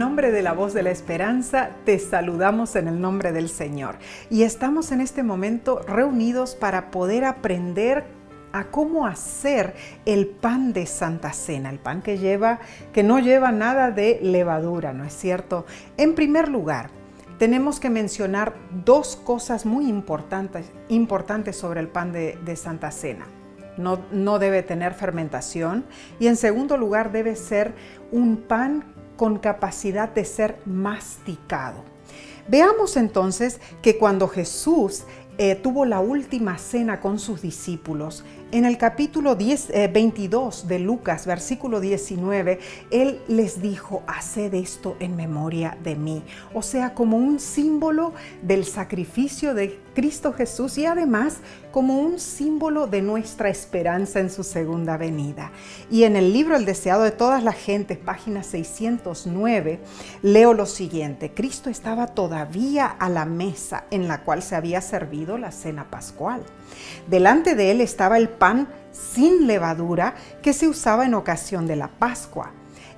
nombre de la Voz de la Esperanza, te saludamos en el nombre del Señor. Y estamos en este momento reunidos para poder aprender a cómo hacer el pan de Santa Cena, el pan que no lleva nada de levadura, ¿no es cierto? En primer lugar, tenemos que mencionar dos cosas muy importantes sobre el pan de Santa Cena. No debe tener fermentación y en segundo lugar debe ser un pan con capacidad de ser masticado. Veamos entonces que cuando Jesús tuvo la última cena con sus discípulos, en el capítulo 22 de Lucas, versículo 19, Él les dijo: haced esto en memoria de mí. O sea, como un símbolo del sacrificio de Cristo Jesús y además como un símbolo de nuestra esperanza en su segunda venida. Y en el libro El deseado de todas las gentes, página 609, leo lo siguiente: Cristo estaba todavía a la mesa en la cual se había servido la cena pascual. Delante de él estaba el pan sin levadura que se usaba en ocasión de la Pascua.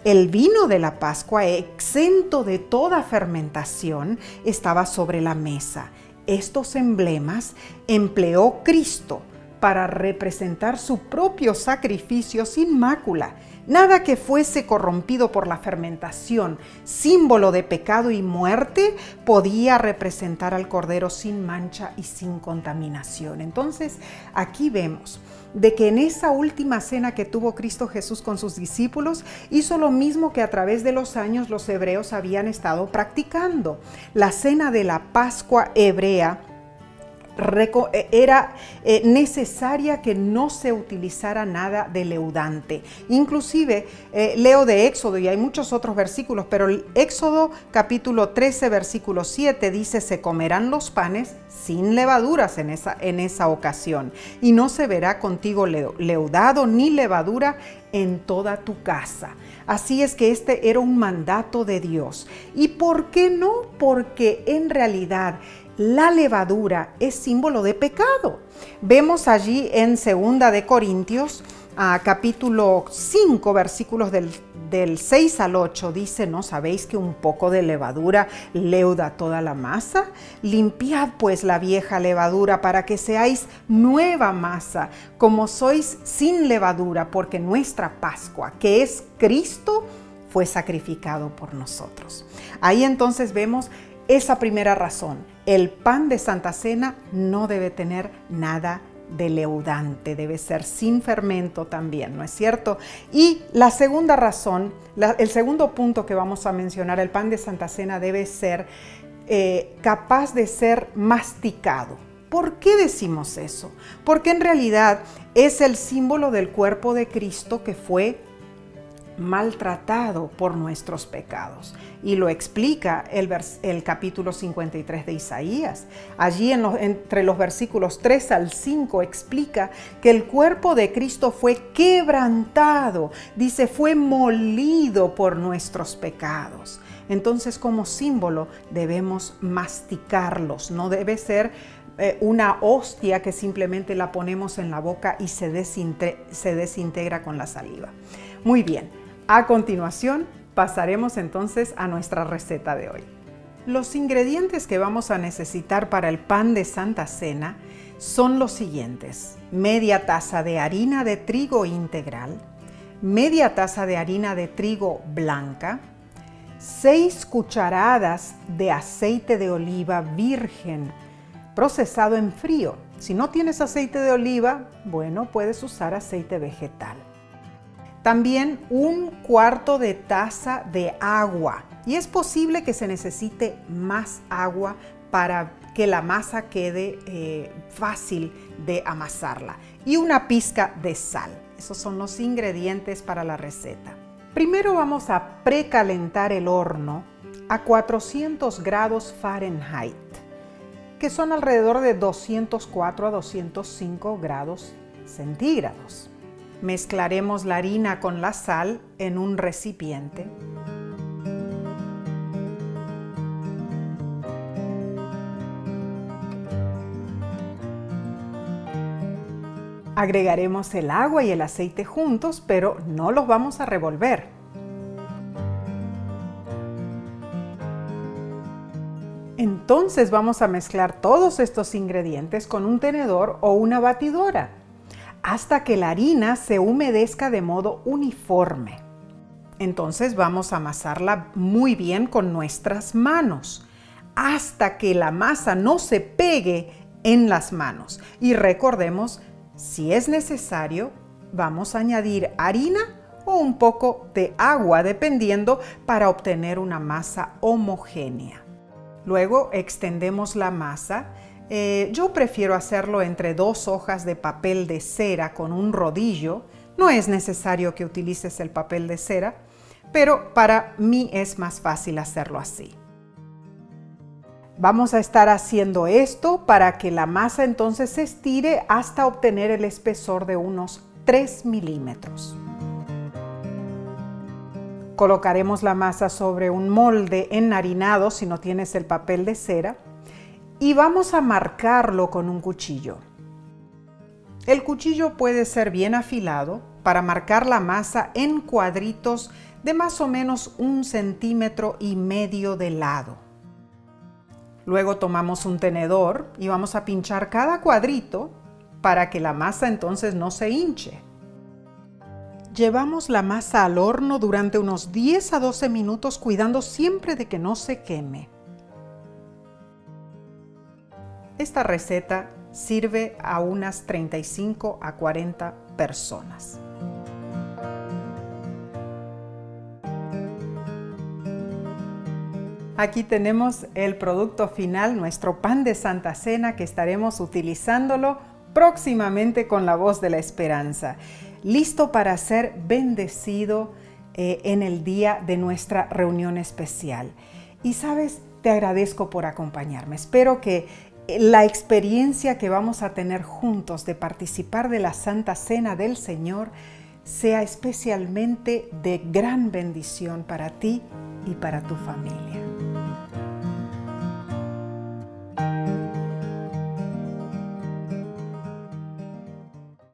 El vino de la Pascua, exento de toda fermentación, estaba sobre la mesa. Estos emblemas empleó Cristo para representar su propio sacrificio sin mácula. Nada que fuese corrompido por la fermentación, símbolo de pecado y muerte, podía representar al Cordero sin mancha y sin contaminación. Entonces, aquí vemos de que en esa última cena que tuvo Cristo Jesús con sus discípulos, hizo lo mismo que a través de los años los hebreos habían estado practicando. La cena de la Pascua hebrea era necesaria que no se utilizara nada de leudante. Inclusive leo de Éxodo y hay muchos otros versículos, pero el Éxodo capítulo 13 versículo 7 dice: se comerán los panes sin levaduras en esa ocasión, y no se verá contigo leudado ni levadura en toda tu casa. Así es que este era un mandato de Dios. ¿Y por qué no? Porque en realidad la levadura es símbolo de pecado. Vemos allí en 2 de Corintios, capítulo 5, versículos del 6 al 8, dice: ¿no sabéis que un poco de levadura leuda toda la masa? Limpiad pues la vieja levadura para que seáis nueva masa, como sois sin levadura, porque nuestra Pascua, que es Cristo, fue sacrificado por nosotros. Ahí entonces vemos esa primera razón: el pan de Santa Cena no debe tener nada de leudante, debe ser sin fermento también, ¿no es cierto? Y la segunda razón, el segundo punto que vamos a mencionar: el pan de Santa Cena debe ser capaz de ser masticado. ¿Por qué decimos eso? Porque en realidad es el símbolo del cuerpo de Cristo que fue maltratado por nuestros pecados. Y lo explica el capítulo 53 de Isaías. Allí entre los versículos 3 al 5 explica que el cuerpo de Cristo fue quebrantado, dice, fue molido por nuestros pecados. Entonces, como símbolo debemos masticarlos, no debe ser una hostia que simplemente la ponemos en la boca y se desintegra con la saliva. Muy bien. A continuación, pasaremos entonces a nuestra receta de hoy. Los ingredientes que vamos a necesitar para el pan de Santa Cena son los siguientes: media taza de harina de trigo integral, media taza de harina de trigo blanca, 6 cucharadas de aceite de oliva virgen procesado en frío. Si no tienes aceite de oliva, bueno, puedes usar aceite vegetal. También 1/4 de taza de agua, y es posible que se necesite más agua para que la masa quede fácil de amasarla, y una pizca de sal. Esos son los ingredientes para la receta. Primero vamos a precalentar el horno a 400 grados Fahrenheit, que son alrededor de 204 a 205 grados centígrados. Mezclaremos la harina con la sal en un recipiente. Agregaremos el agua y el aceite juntos, pero no los vamos a revolver. Entonces vamos a mezclar todos estos ingredientes con un tenedor o una batidora hasta que la harina se humedezca de modo uniforme. Entonces vamos a amasarla muy bien con nuestras manos hasta que la masa no se pegue en las manos. Y recordemos, si es necesario, vamos a añadir harina o un poco de agua, dependiendo, para obtener una masa homogénea. Luego extendemos la masa. Yo prefiero hacerlo entre 2 hojas de papel de cera con un rodillo. No es necesario que utilices el papel de cera, pero para mí es más fácil hacerlo así. Vamos a estar haciendo esto para que la masa entonces se estire hasta obtener el espesor de unos 3 milímetros. Colocaremos la masa sobre un molde enharinado si no tienes el papel de cera y vamos a marcarlo con un cuchillo. El cuchillo puede ser bien afilado para marcar la masa en cuadritos de más o menos 1,5 centímetros de lado. Luego tomamos un tenedor y vamos a pinchar cada cuadrito para que la masa entonces no se hinche. Llevamos la masa al horno durante unos 10 a 12 minutos, cuidando siempre de que no se queme. Esta receta sirve a unas 35 a 40 personas. Aquí tenemos el producto final, nuestro pan de Santa Cena, que estaremos utilizándolo próximamente con la Voz de la Esperanza. Listo para ser bendecido en el día de nuestra reunión especial. Y sabes, te agradezco por acompañarme. Espero que la experiencia que vamos a tener juntos de participar de la Santa Cena del Señor sea especialmente de gran bendición para ti y para tu familia.